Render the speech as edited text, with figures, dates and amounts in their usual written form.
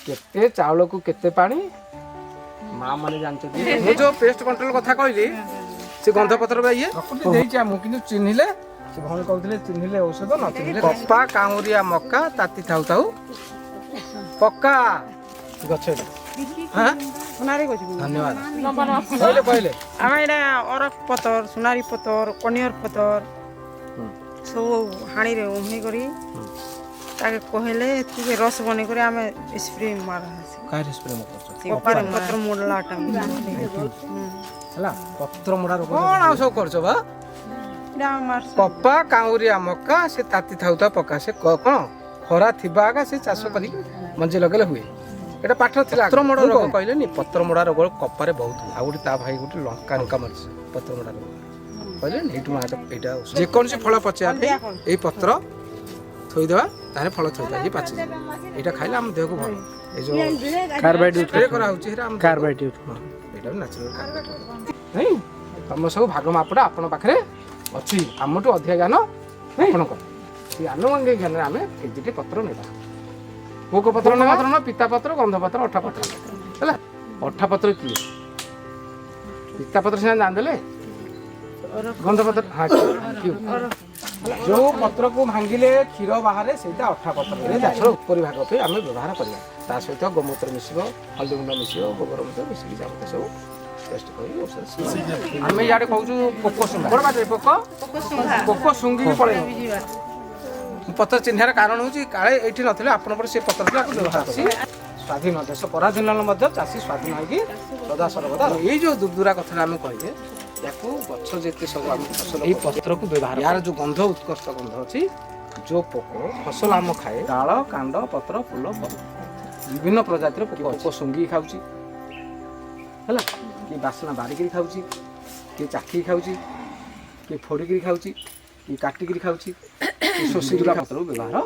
केते चावल को केते पानी माँ माने जानते मु जो पेस्ट कंट्रोल कथा कहली से गंधपत्र बा ये प्रकृति देइछि हमु किनु चिन्हिले से भण कहउथिले चिन्हिले औषध न चिन्हिले कप्पा कांगुरिया मक्का ताती थाउ थाउ पक्का गछ हां सुनारी गछ धन्यवाद कहले कहले आमे एटा अरक पतर सुनारी पतर कनियर पतर सब हाणी रे उम्ही करी ताके कहले तुके रस बने करे आमे स्प्रे मार हासी काय स्प्रे मो करछ कपारे पत्र मोडला टांग हला पत्र मोडा रोग कोन आ सब करछ बा डा मार कप्पा कांगुरिया मक्का से ताती थाउ था पक्का से कोन खरा थिबा आगा से चाष करी मंजे लगले हुए एटा पाठ थिला पत्र मोडा रोग कहले नि पत्र मोडा रोग कप्पारे बहुत आ गुटी ता भाई गुटी लंका लंका मरछ पत्र मोडा रोग कहले हेटु माटा एटा जे कोन से फल पचे आपे ए पत्र थोई देबा ताने फल थोई दा ये पाचे एटा खाइला हम देह को भल ए जो कार्बाइड स्प्रे करा होची हेरा हम कार्बाइड एटा नेचुरल कार्बाइड नहीं तम सब भाग मापडा आपन पाखरे अछि हमटु अधिक ज्ञान आपण को सी अनुमंगे ज्ञान आमे एजिटे पत्र नेबा कोको पत्र न पिता पत्र गंध पत्र अठा पत्र हला अठा पत्र की पिता पत्र से जान देले गंध पत्र हां जो पत्र को भांगिले क्षीर बाहर सेटा अठा पत्र रे जाय ऊपर भाग पे आमे व्यवहार करिया ता सहित गोमूत्र मिसिबो हल्दी गुंड मिसिबो गोबर मिसिबो मिसिकी जामते सब टेस्ट करी औषध आमे याडे कहू पोको सुंगा बड़ बाटे पोको सुंगी भी पळे पत्र चिन्हार कारण होची काळे एठी नथिले आपण पर से पत्र को व्यवहार करी स्वाधीन देश पराधीन मध्य चाषी स्वाधीन होगी सदा सर्वदा ये जो दुर्दुरा कथा आम कहे याकू गछ जेते सब आम फसल ये पत्र को व्यवहार यार जो गंध उत्कृष्ट गंध अच्छी जो पोक फसल आम खाए डाल कांड पत्र फूल विभिन्न प्रजातिर पोक सुंगी खाऊची है कि बासना बारिकी खाऊची कि चाखी खाऊची कि फोड़िकी खाऊची कि काटिकी खाऊची कि शोषिकी पत्र व्यवहार